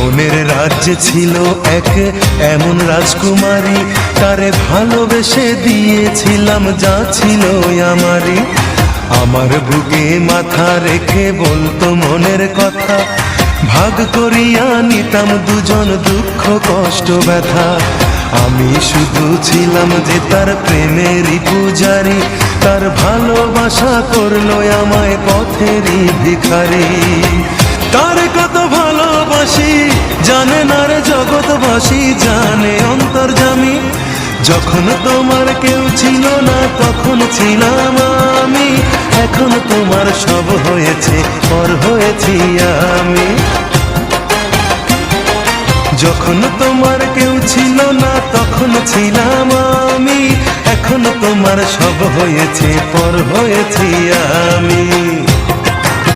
মনের রাজ্যে ছিল এক এমন রাজকুমারী, তারে ভালোবেসে দিয়েছিলাম যা ছিল আমারই। আমার বুকে মাথা রেখে বলতো মনের কথা, ভাগ করিয়া নিতাম দুজন দুঃখ কষ্ট ব্যথা। আমি শুধু ছিলাম যে তার প্রেমেরই পূজারি, তার ভালোবাসা করলো আমায় পথেরই ভিখারি। তার কত ভালোবাসি জানে না রে জগৎবাসী, জানে অন্তর্যামী। যখন তোমার কেউ ছিল না তখন ছিলাম আমি, এখন তোমার সব হয়েছে পর হয়েছি আমি। যখন তোমার কেউ ছিল না তখন ছিলাম আমি, এখন তোমার সব হয়েছে পর হয়েছি আমি।